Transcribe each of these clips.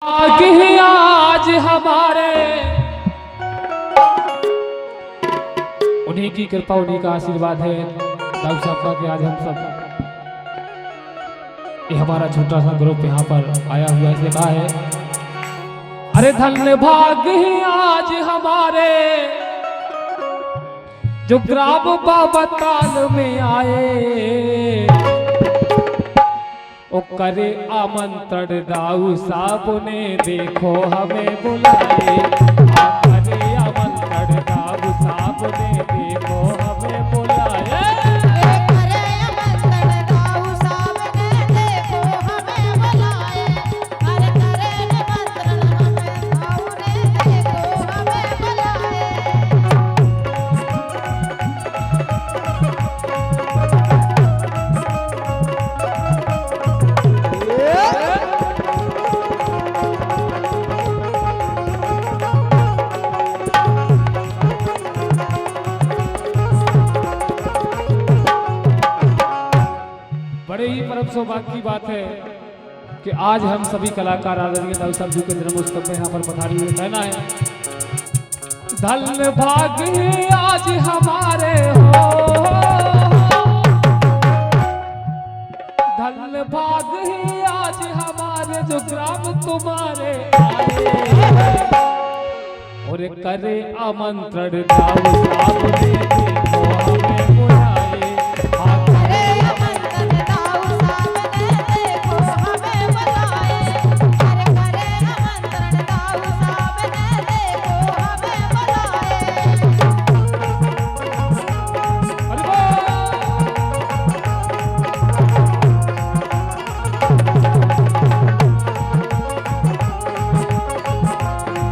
आगे आज हमारे उन्हीं की कृपा उन्हीं का आशीर्वाद है दाऊ साहब का कि आज हम सब ये हमारा छोटा सा ग्रुप यहाँ पर आया हुआ इसलिए कहा है अरे धन्य भाग्य आज हमारे जो ग्राम बाबताल में आए ओ करे आमंत्रण दाऊ साहब ने देखो हमें बुलाए करे आमंत्रण दाऊ साहब ने देखो हमें बुलाए करे आमंत्रण दाऊ साहब ने देखो हमें बुलाए अरे करे आमंत्रण हमें दाऊ ने देखो हमें बुलाए बड़े ही परम सौभाग्य की बात है कि आज हम सभी कलाकार आदरणीय दाऊ साहब जी के जन्मोत्सव में यहाँ पर पधारी हुए कहना है धन्य भाग्य आज हमारे हो धन्य भाग्य आज हमारे जो ग्राम तुम्हारे आए और करे आमंत्रण दाऊ साहब ने देखो हमें बुलाए करे आमंत्रण दाऊ साहब ने देखो हमें बुलाए अरे करे आमंत्रण दाऊ साहब ने देखो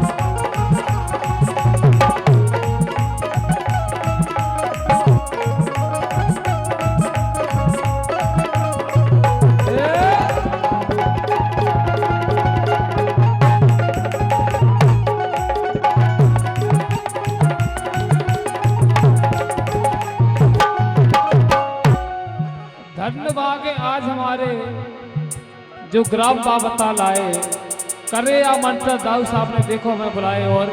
हमें बुलाए धन्यवाद आज हमारे जो ग्राम बाबताल आए करे आमंत्रण दाऊ साहब ने देखो हमें बुलाए और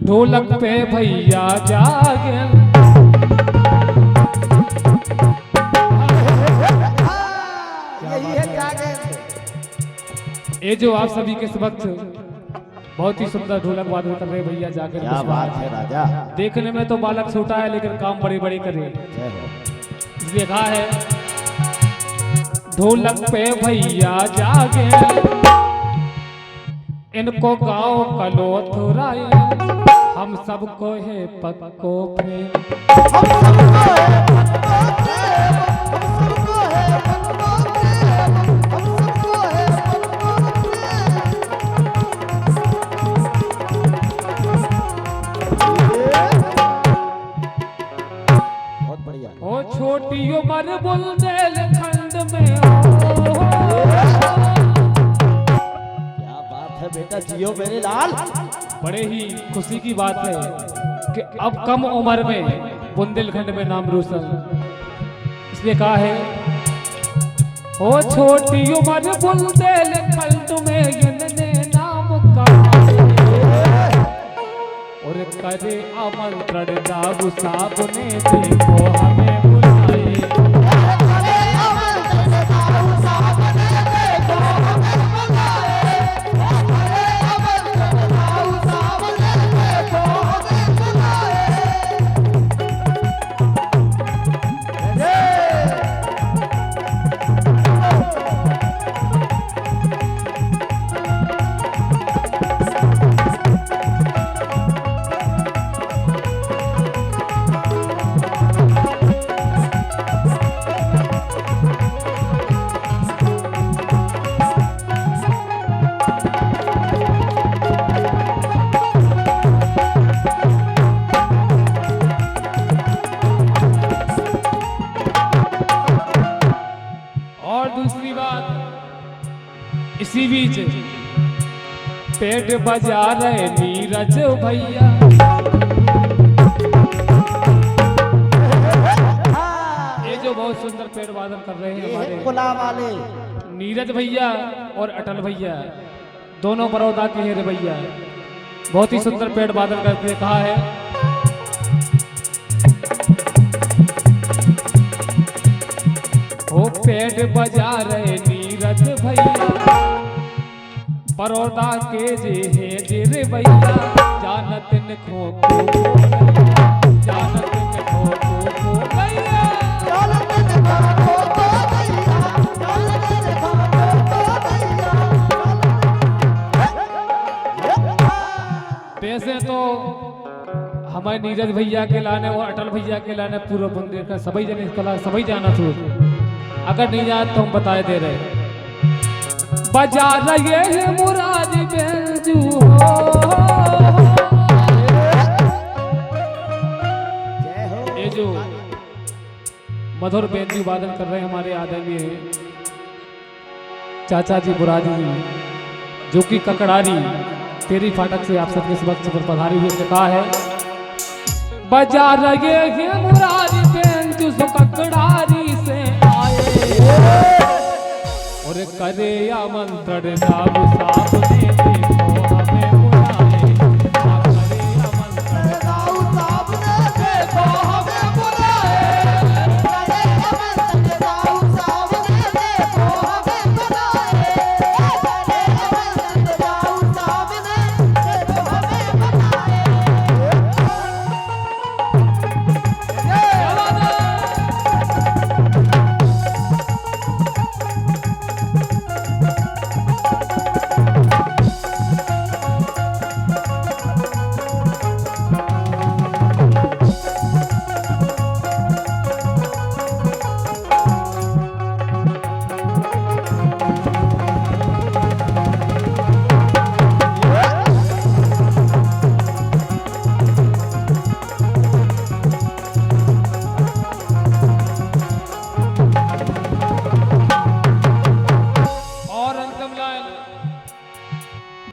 ढोलक पे भैया जागे ये जो आप सभी के समक्ष बहुत ही सुंदर ढोलक वादन कर रहे भैया जाकर क्या बात है राजा। देखने में तो बालक छोटा है लेकिन काम बड़े बड़े करे इसलिए कहा है ढोलक पे भैया जागे इनको गाँव कलो थुराए हम सबको है पक्को पे ओ छोटी उम्र बुंदेलखंड में क्या बात है बेटा, जियो मेरे लाल। बड़े ही खुशी की बात है कि अब कम उम्र में बुंदेलखंड में नाम रोशन इसलिए कहा है ओ छोटी उम्र बुंदेलखंड में इनने नाम कमाए और करे आमंत्रण दाऊ साहब ने देखो हमें बुलाए करे आमंत्रण दाऊ साहब ने देखो हमें बुलाए करे आमंत्रण दाऊ साहब ने देखो हमें बुलाए और दूसरी बात इसी बीच पेट बजा रहे नीरज भैया ये जो बहुत सुंदर पेड़ वादन कर रहे हैं हमारे गुलाम वाले नीरज भैया और अटल भैया दोनों बड़ौदा के हैं रे भैया। बहुत ही सुंदर पेड़ बादल करके कहा है। ओ पेड़ बजा रहे नीरज भैया, बड़ौदा के जे है जे रे भैया, जानत न खो जानत न खो भैया। वैसे तो हमारे नीरज भैया के लाने और अटल भैया के लाने पूरा बुंदेल का सभी जन कला सभी जाना था। अगर नहीं जान तो हम बताए दे रहे। बजा रहे हैं मुराद बेंजू हो, ये जो मधुर बेंजू वादन कर रहे हैं हमारे आदरणीय चाचा जी मुरारी जी, जो कि ककड़ारी तेरी फाटक से आप सबके समक्ष पर पधारी हुई से कहा है। बजा रहे हैं मुरारी बेंजू सो ककड़ारी से आए, और करे आमंत्रण साब साब ने देखो हमें बुलाए। करे आमंत्रण साब साब ने देखो हमें बुलाए। करे आमंत्रण साब साब ने देखो हमें बुलाए। करे आमंत्रण साब साब ने देखो हमें बुलाए।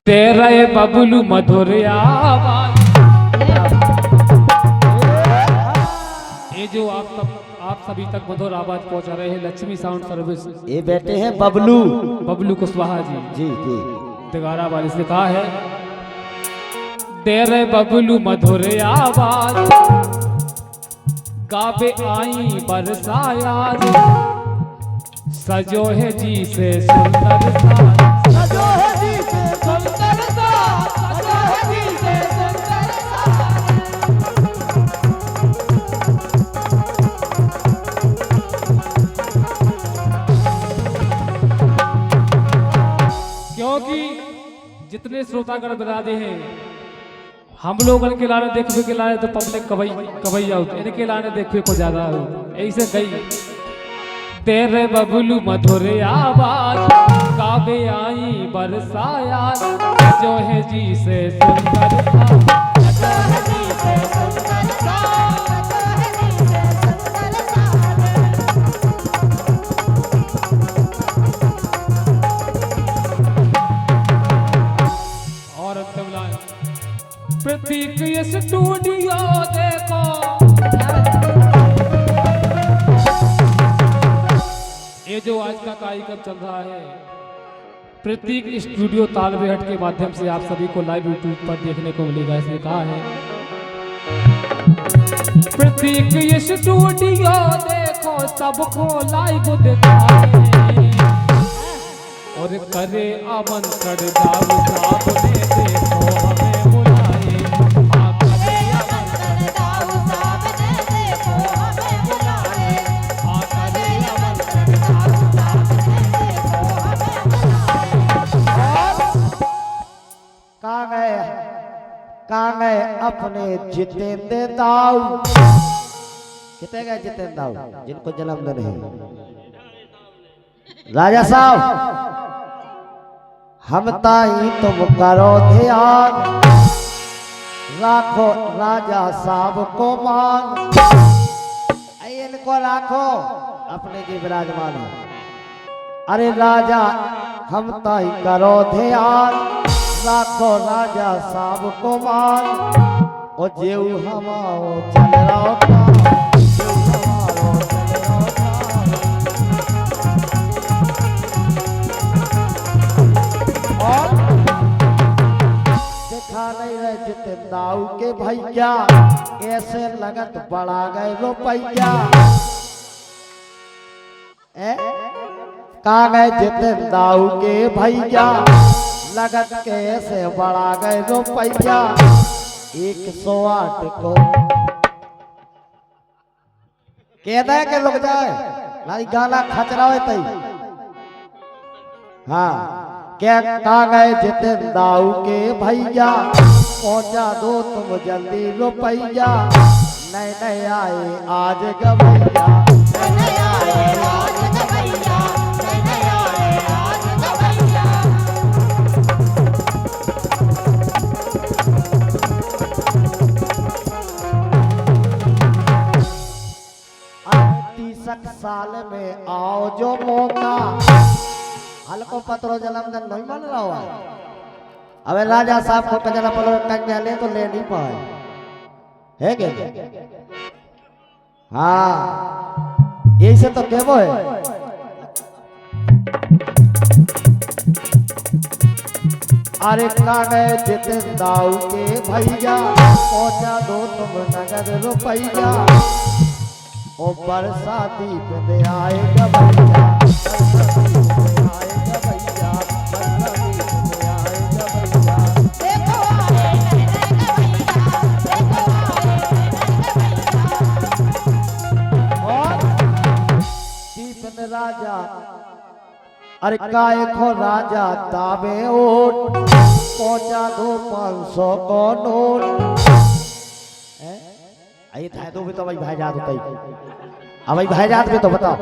तेरा बबलू मधुर आवाज, ये जो आप सभी तक मधुर आवाज पहुंचा रहे हैं लक्ष्मी साउंड सर्विस। ये बैठे हैं बबलू बबलू कुशवाहा जी जी जी तिगारा वाली से कहा है। तेरे बबलू मधुर आवाज, गावे आई बरसाया, सजो है जी से सुंदर सा, सजो है जी से सुंदर सा, सजो है जी से सुंदर सा। क्योंकि जितने श्रोतागण बिरादे हैं हम लोग इनके लाने देखने के लाने तो पब्लिक कवैया होते, इनके लाने देखने को ज्यादा ऐसे गई। तेरे बबलू मधुर आवाज, गावे आई बरसाया, जो है जी से सुंदर सा, सजो है जी से सुंदर सा, सजो है जी से सुंदर सा। और अंतिम लाइन, प्रतीक ये स्टूडियो देखो, ये जो आज का कार्यक्रम चल रहा है प्रतीक स्टूडियो तालबेहट के माध्यम से आप सभी को लाइव यूट्यूब पर देखने को मिलेगा। इसने कहा है प्रतीक ये स्टूडियो देखो, सबको लाइव दिखाए, और करे आमंत्रण साब साब ने देखो हमें बुलाए। करे आमंत्रण साब साब ने देखो हमें बुलाए। करे आमंत्रण साब साब ने देखो हमें बुलाए। कहाँ गए अपने जितेंद्र दाऊ? कितने गए जितेंद्र दाऊ जिनको जन्मदिन है? राजा साहब हम ताई तुम करो ध्यान, राखो राजा साहब को मान। इनको राखो अपने जी विराजमान है। अरे राजा हम ताई करो ध्यान, राखो राजा साहब को मान। ओ जेऊ हमाओ चल रहा था, जेऊ हमाओ चल रहा था। के भैया ऐसे लगत बढ़ा गए रुपैया कहा गए जितन दाऊ के भैया लगत के ऐसे बढ़ा गए रुपैया 108 को कहता है कि लोग जाए नहीं गाना खचरा होता हाँ क्या कहा गए जितन दाऊ के भैया पहुंचा दो तुम जल्दी रुपैया नहीं नहीं आए आज गवैया नहीं आए आज गवैया नहीं आए आज गवैया साल में आओ जो मौका हल्को पत्रो जन्मदिन नहीं मन रहा हुआ अबे राजा साहब को कजरा पलो कन्या ले तो ले नहीं पाए है क्या हाँ ऐसे तो केवो है अरे का गए जितन दाऊ के भैया पहुंचा दो तुम नगद रुपैया ओ बरसाती पे आएगा भैया आएगा भैया बरसाती पे आएगा भैया देखो आए गवैया देखो आए गवैया और दीपन राजा अरे काय खो राजा दावे ओट पहुंचा दो 500 को नोट आई था तो भी तो भाई जात होता ही अब भाई जात में तो बताओ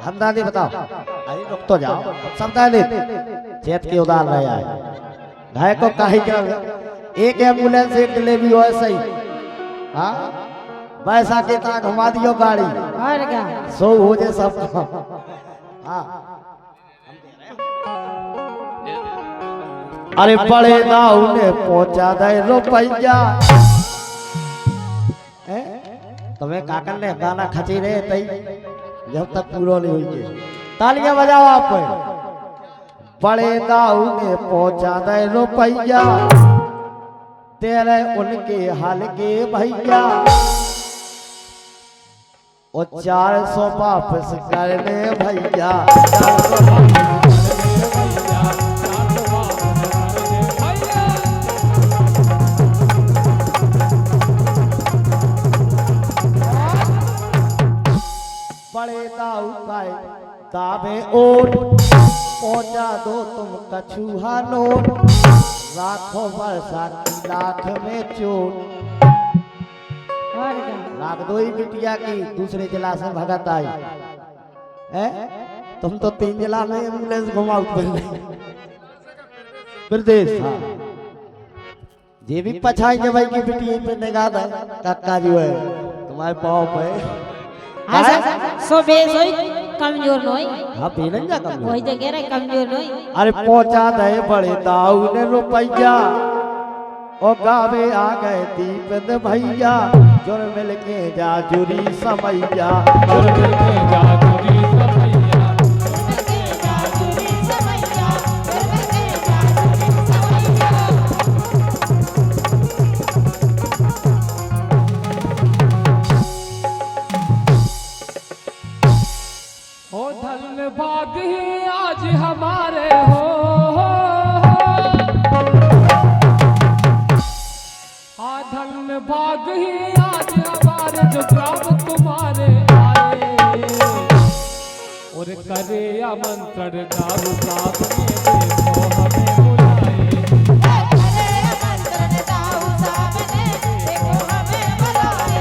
हम दादी बताओ अरे रुक तो जाओ सब दादी चेत के उदार रहे आए घाय को काहे कर एक एम्बुलेंस एक डिलीवरी हो सही हाँ वैसा के ता घुमा दियो गाड़ी और क्या सो हो जे सब हाँ अरे बड़े दाऊ ने पहुंचा दे रुपैया तुम्हें काकन ने गाना खची रहे तई जब तक पूरा नहीं हुई तालियां बजाओ आप बड़े दाऊ ने पहुंचा दे रुपैया तेरे उनके हाल के भैया और 400 वापस कर ले भैया 400 बड़े दाऊ का दावे ओट पहुंचा दो तुम कछुहा नोट राखो वर्षा की लाख में चोट और क्या लाख दो ही बिटिया की दूसरे जिला से भगत आई तुम तो 3 जिला में एम्बुलेंस घुमाओ प्रदेश हाँ ये भी पछाई के भाई की बिटिया पे निगाह था काका जो है तुम्हारे पाँव पे सो बेसोई कमजोर नोई हाँ बेलन जा कम वही तो कह रहे कमजोर नोई अरे पहुंचा दे बड़े दाऊ ने रुपैया ओ गावे आ गए दीपन भैया जुर मिल के जा जुरी समैया जुर मिल के जा जुरी समैया हो धन भाग ही आज हमारे हो हाँ धन भाग ही आज हमारे जो ग्राम तुम्हारे आए और करे आमंत्रण दारू साहब ने देखो हमें बुलाए करे आमंत्रण दाऊ साहब ने देखो हमें बुलाए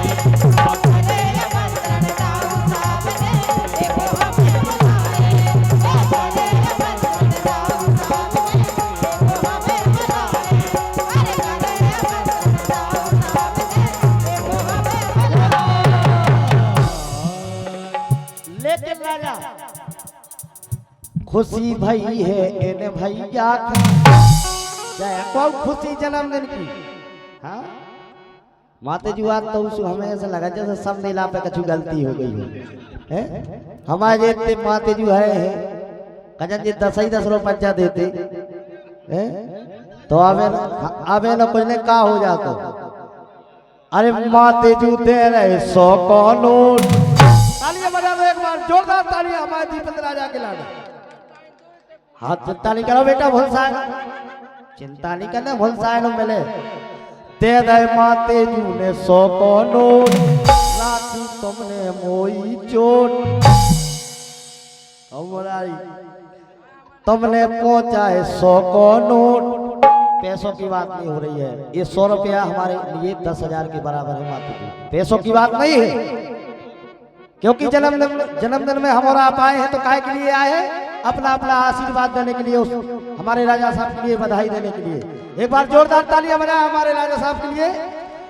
करे आमंत्रण दाऊ साहब ने देखो हमें बुलाए करे आमंत्रण दाऊ साहब ने देखो हमें बुलाए अरे करे आमंत्रण दाऊ साहब ने देखो हमें बुलाए लेकिन राजा खुशी भई है इन भैया जय को खुशी जन्मदिन की हाँ माते जी आज तो उस हमें ऐसा लगा जैसे सब नीला पे कुछ गलती हो गई हो हैं हमारे इतने माते जी है कजन जी 10 रुपया देते हैं तो आवे ना कुछ ने का हो जाता अरे माते जू दे रहे 100 को नोट। तालियां बजा दो एक बार, जोरदार तालियां हमारे दीपक राजा के लाने। हाथ चिंता नहीं करो बेटा, भूल सा चिंता नहीं करना, भूल सा मिले। दे दे माते जू ने 100 को नोट, राती तुमने मोई चोट। तुमने पहुंचाए 100 को नोट। पैसों की बात नहीं हो रही है, ये 100 रुपया हमारे लिए 10,000 के बराबर है माता जी, पैसों की बात नहीं है। क्योंकि जन्मदिन में हम और आप आए हैं तो काहे के लिए आए हैं? अपना अपना आशीर्वाद देने के लिए, उस हमारे राजा साहब के लिए बधाई देने के लिए। एक बार जोरदार तालियां बजाएं हमारे राजा साहब के लिए।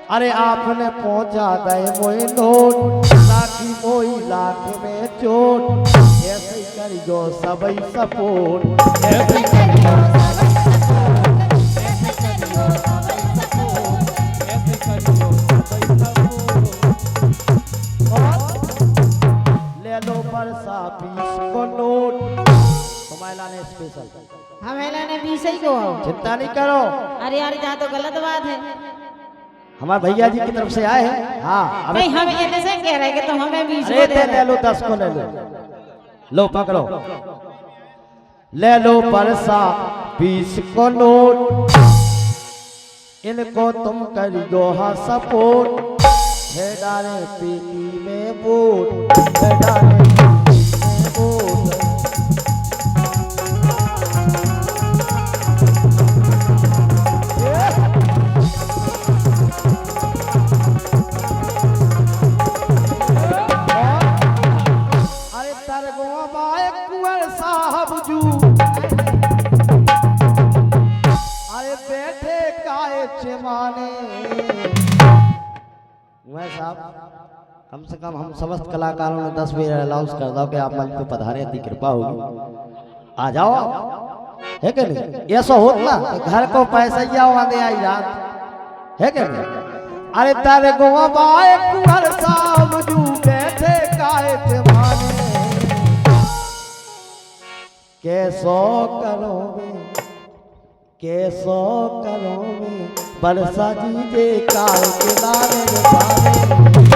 अरे आपने पहुंचा दे मोई नोट, लाखी मोई लाख में चोट। ऐसे ही करियो सबई सपोर्ट, ऐसे ही करियो ले लो बरसा 20 को नोट। तुम्हारे लाने स्पेशल, हमें लाने 20 ही को। चिंता नहीं करो। अरे यार यहाँ तो गलत बात है। हमारे भैया जी की तरफ से आए हैं। हाँ नहीं, हम ये कैसे कह रहे हैं कि तुम हमें 20 अरे को दे ले लो 10 को ले लो। लो पकड़ो, ले लो बरसा 20 को नोट। इनको तुम करियो हा सपोर्ट, है डाले पेटी में वोट, है डाले पेटी में वोट। अरे तरगो बाए कुंवर साहब जू, अरे बैठे काए चमाने। कुंवर साहब, कम से कम हम समस्त कलाकारों ने 10 बार अनाउंस कर दो कि आप मंच पे पधारे, इतनी कृपा होगी, आ जाओ। है कि नहीं? ऐसा होत ना घर को पैसा वादे आई रात, है कि नहीं? अरे तारे गोवा बाए कुंवर साहब जू, बैठे काए चमाने। कैसो करोगे, कैसो करोगे, बरसा जी जे काल के लारे बारे।